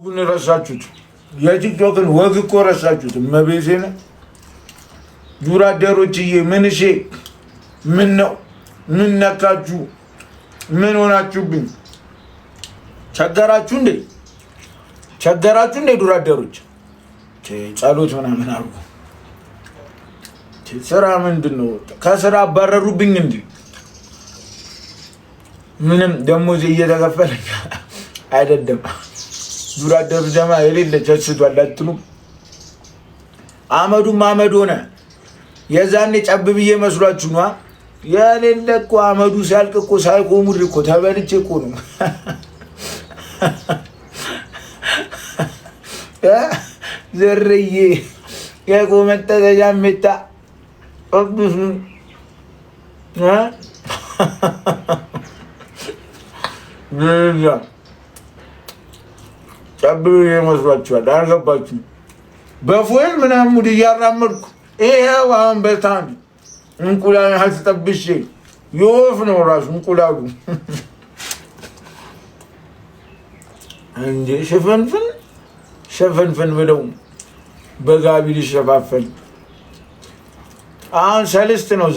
ጉን ረሳችሁት የቲክቶክን ወግ እኮ ረሳችሁት። መቤቴን ዱራደሮችዬ ምን እሺ ምን ነው ምን ነካችሁ? ምን ሆናችሁብኝ? ቸገራችሁ እንዴ ዱራደሮች? ጸሎት ምናምን አርጉ። ስራ ምንድነው? ከስራ አባረሩብኝ እንዴ? ምንም ደሞዝ እየተከፈለኝ አይደለም። ዱራደሩ ጀማ የሌለ ቸስቷል አትሉም? አመዱ ሆነ። የዛኔ ጨብ ብዬ መስሏችሁ ነው? የሌለ እኮ አመዱ ሲያልቅ እኮ ሳይቆሙድ እኮ ተበልቼ እኮ ነው። ዘርዬ የቆመጠ ተጃሜታ ቅዱስ ጨብ ብዬ መስሏችኋል። አልገባችሁም? በፎይል ምናምን ሙድ እያራመድኩ ይሄው አሁን በታንድ እንቁላል አስጠብሼ የወፍ ነው ራሱ እንቁላሉ እንዴ! ሸፈንፍን ብለው በጋቢ ሊሸፋፈን። አሁን ሰልስት ነው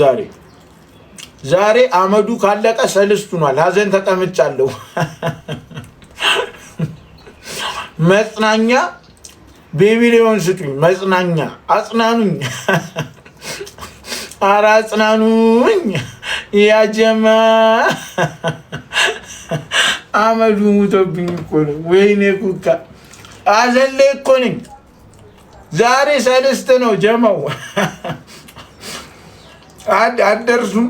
ዛሬ አመዱ ካለቀ ሰልስት ሆኗል። ሀዘን ተቀምጫለሁ። መጽናኛ ቤቢ ሊሆን ስጡኝ። መጽናኛ አጽናኑኝ። ኧረ አጽናኑኝ። ያጀማ አመዱ ሙቶብኝ እኮ ነው። ወይኔ ኩካ ሀዘን ላይ እኮ ነኝ። ዛሬ ሰልስት ነው ጀማው። አትደርሱም?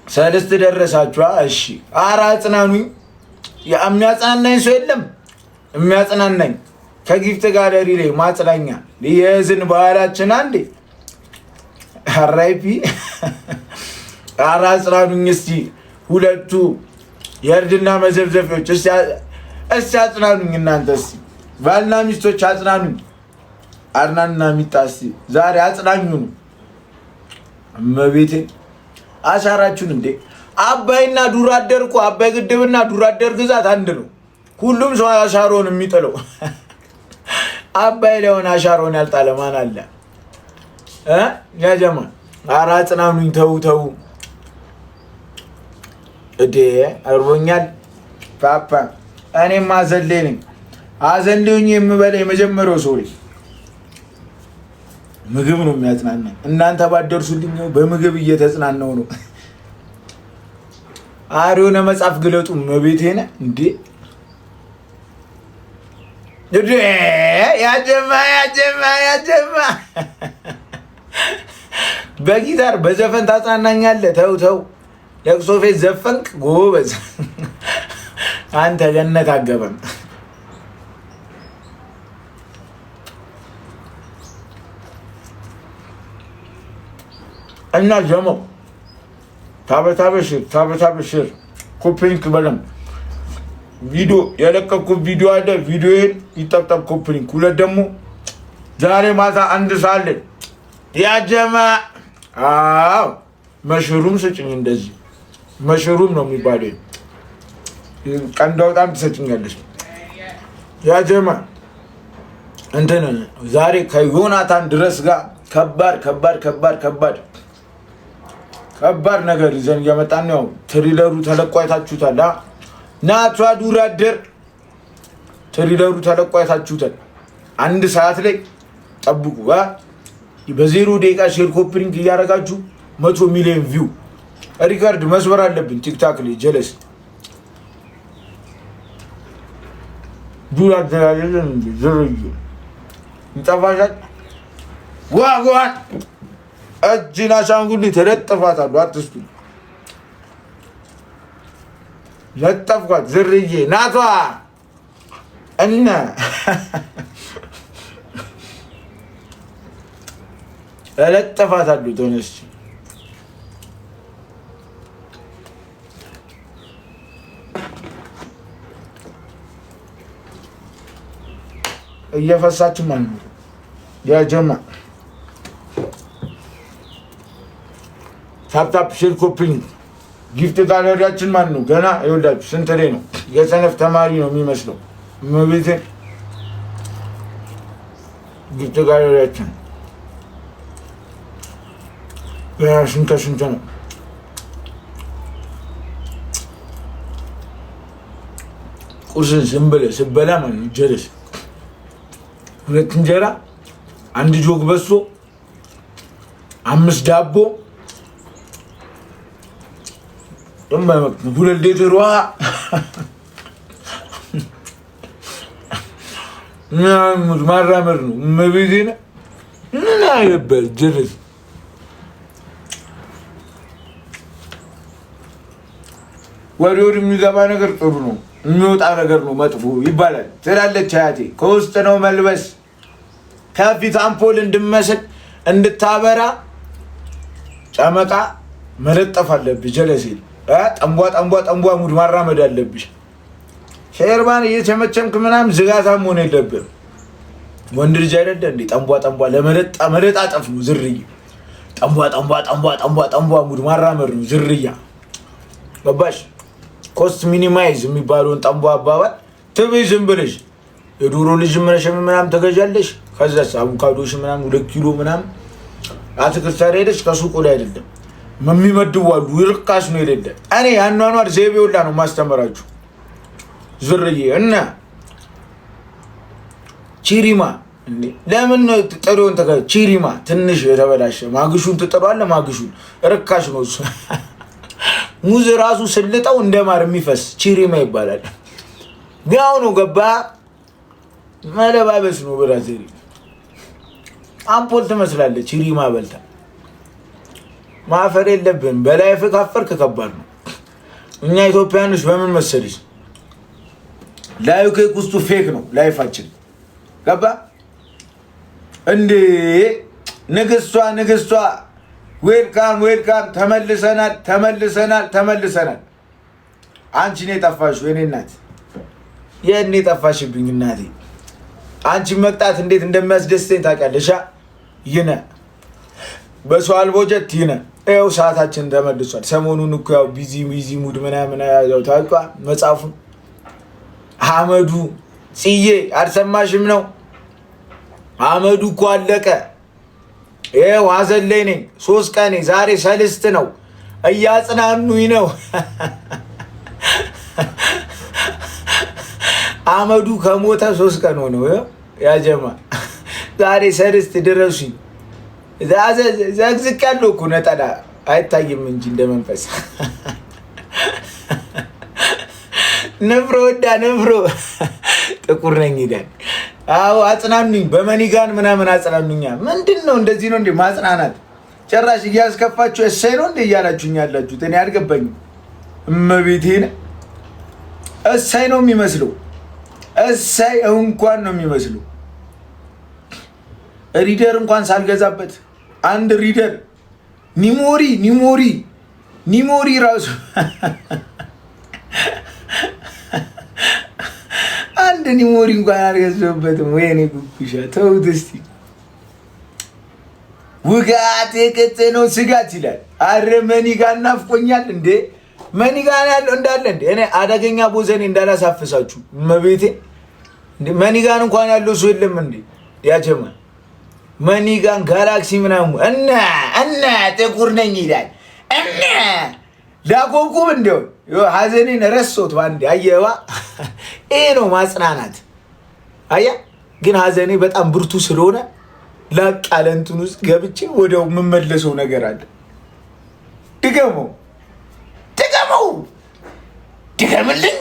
ሰልስት ደረሳችኋ? እሺ ኧረ አጽናኑኝ። የሚያጽናናኝ ሰው የለም? የሚያጽናናኝ ከጊፍት ጋለሪ ላይ ማጽናኛ የዝን ባህላችን አንዴ አራይፒ ኧረ አጽናኑኝ። እስቲ ሁለቱ የእርድና መዘብዘፊዎች እስቲ አጽናኑኝ። እናንተ እስቲ ባልና ሚስቶች አጽናኑኝ። አድናንና ሚጣ እስቲ ዛሬ አጽናኙ ነው። እመቤቴ አሻራችሁን እንዴ! አባይና ዱራደር እኮ አባይ ግድብና ዱራደር ግዛት አንድ ነው። ሁሉም ሰው አሻሮን የሚጥለው አባይ ላይ አሻሮን ያልጣለ ማን አለ? ያጀማ ኧረ አጽናኑኝ። ተው እዴ አርቦኛል። ፓፓ እኔም አዘሌ ነኝ። አዘሌኝ የምበላ የመጀመሪያው ሰው ምግብ ነው የሚያጽናናኝ። እናንተ ባደርሱልኝ በምግብ እየተጽናናው ነው። አሪዮነ መጽሐፍ ግለጡ መቤቴነ እንዴ! ያጀማ በጊታር በዘፈን ታጽናናኛለህ? ተው ለቅሶ ቤት ዘፈንክ ጎበዝ። አንተ ገነት አገበም እና ጀሞ ታበታበሽር ኮፒንክ በለም ቪዲዮ የለቀኩት ቪዲዮ አለ። ቪዲዮዬን ይጠብጠብ ኮፒንክ። ሁለት ደግሞ ዛሬ ማታ 1 ሰዓት ላይ ያጀማ መሽሩም ስጭኝ። እንደዚህ መሽሩም ነው የሚባለው። ቀንዳ በጣም ትሰጭኛለች ያጀማ። እንትን ዛሬ ከዮናታን ድረስ ጋር ከባድ ነገር ይዘን እየመጣን ነው። ትሪለሩ ተለቆ አይታችሁታል። ናቷ ዱራደር ትሪለሩ ተለቆ አይታችሁታል። 1 ሰዓት ላይ ጠብቁ። በ0 ደቂቃ ሼር ኮፒንግ እያደረጋችሁ 100 ሚሊዮን ቪው ሪካርድ መስበር አለብን። ቲክታክ ላይ ጀለስ ዱራደር አይደለም ዝርዩ ይጠፋሻል። ዋጓን እጅና አሻንጉሊት ተለጥፋታሉ። አትስቱ ለጠፍኳት። ዝርዬ ናቷ እነ ለጠፋታሉ። ተነስ እየፈሳችሁ ማን ነው ያጀማ? ታፕታፕ ሼር ኮፒንግ ጊፍት ጋለሪያችን ማን ነው? ገና ይወዳችሁ ስንት ላይ ነው? የሰነፍ ተማሪ ነው የሚመስለው። መቤቴ ግጭጋሪያችን ስንት ነው። ቁርስን ዝም ብለህ ስትበላ ማለት ነው ጀለስ 2 እንጀራ 1 ጆግ በሶ 5 ዳቦ 2 ሊትር ውሃ ማራመድ ነው። መቤቴን ምን አይነበር ጀለስ ወደ የሚገባ ነገር ጥሩ ነው፣ የሚወጣ ነገር ነው መጥፎ ይባላል ትላለች አያቴ። ከውስጥ ነው መልበስ። ከፊት አምፖል እንድመስል እንድታበራ ጨመቃ መለጠፍ አለብሽ። ጀለሴ ጠንቧ ሙድ ማራመድ አለብሽ። ሼርባን እየቸመቸምክ ምናምን ዝጋታ መሆን የለብህም። ወንድ ልጅ አይደለ እንዴ? ጠንቧ መለጣጠፍ ነው ዝርያ። ጠንቧ ሙድ ማራመድ ነው ዝርያ። ገባሽ? ኮስት ሚኒማይዝ የሚባለውን ጠንቧ አባባል ትብይ ዝም ብለሽ የዶሮ ልጅ ምናምን ተገዣለሽ። ከዛስ አቮካዶሽ ምናምን 2 ኪሎ ምናምን አትክልት ሄደሽ ከሱቁ ላይ አይደለም የሚመድቡ አሉ። ይርካሽ ነው የሌለ። እኔ ያኗኗር ዘይቤ ሁላ ነው ማስተምራችሁ ዝርዬ። እና ቺሪማ እንዴ ለምን ጥሩን ቺሪማ ትንሽ የተበላሸ ማግሹን ትጥሯለህ። ማግሹን ርካሽ ነው እሱ። ሙዝ ራሱ ስልጠው እንደማር የሚፈስ ቺሪማ ይባላል። ጋው ነው ገባ መለባበስ ነው። ብራዚል አምፖል ትመስላለች ቺሪማ በልታ። ማፈር የለብን። በላይፍ ካፈርክ ከባድ ነው። እኛ ኢትዮጵያኖች በምን መሰለሽ ላይክ ውስጡ ፌክ ነው ላይፋችን። ገባ እንዴ ንግስቷ ዌልካም ተመልሰናል። አንቺ ነሽ የጠፋሽው የኔ እናት። የኔ ጠፋሽብኝ እናቴ። አንቺ መቅጣት እንዴት እንደሚያስደስተኝ ታውቂያለሽ። ይነ በሰው አልቦ ጀት ይነ ይኸው ሰዓታችን ተመልሷል። ሰሞኑን እኮ ያው ቢዚ ሙድ ምናምን ያው ታውቃ መጽሐፉን አመዱ ጽዬ አልሰማሽም ነው? አመዱ እኮ አለቀ። ይኸው ሀዘን ላይ ነኝ 3 ቀኔ። ዛሬ ሰልስት ነው። እያጽናኑኝ ነው። አመዱ ከሞተ 3 ቀን ሆነው። ያጀማ ዛሬ ሰልስት ድረሱኝ። ዘግዝቅ ያለው እኮ ነጠላ አይታይም እንጂ እንደመንፈስ ነፍሮ ጥቁር ነኝ ይላል። አዎ አጽናኑኝ፣ በመኒጋን ምናምን አጽናኑኛ። ምንድነው እንደዚህ ነው እንዴ ማጽናናት? ጭራሽ እያስከፋችሁ እሰይ ነው እንዴ እያላችሁኝ ያላችሁት? እኔ አልገባኝም። እመቤቴን እሰይ ነው የሚመስለው። እሰይ እንኳን ነው የሚመስለው። ሪደር እንኳን ሳልገዛበት አንድ ሪደር ኒሞሪ ራሱ አንድ ኒሞሪ እንኳን አልገዛበትም። ወይኔ ጉጉሻ ተውት እስቲ። ውጋት የቀጠነው ስጋት ይላል። አረ መኒጋን ናፍቆኛል እንዴ! መኒጋን ያለው እንዳለ እንዴ! እኔ አደገኛ ቦዘኔ እንዳላሳፍሳችሁ መቤቴ እንዴ! መኒጋን እንኳን ያለው ሰው የለም እንዴ? ያጀማ መኒጋን ጋላክሲ ምናምን እና ጥቁር ነኝ ይላል እና ላኮብኩብ እንደው ሀዘኔን ረሶት ባንዴ አየዋ። ይሄ ነው ማጽናናት። አያ ግን ሀዘኔ በጣም ብርቱ ስለሆነ ላቅ ያለ እንትን ውስጥ ገብቼ ወዲያው የምመለሰው ነገር አለ። ድገመው ድገምልኝ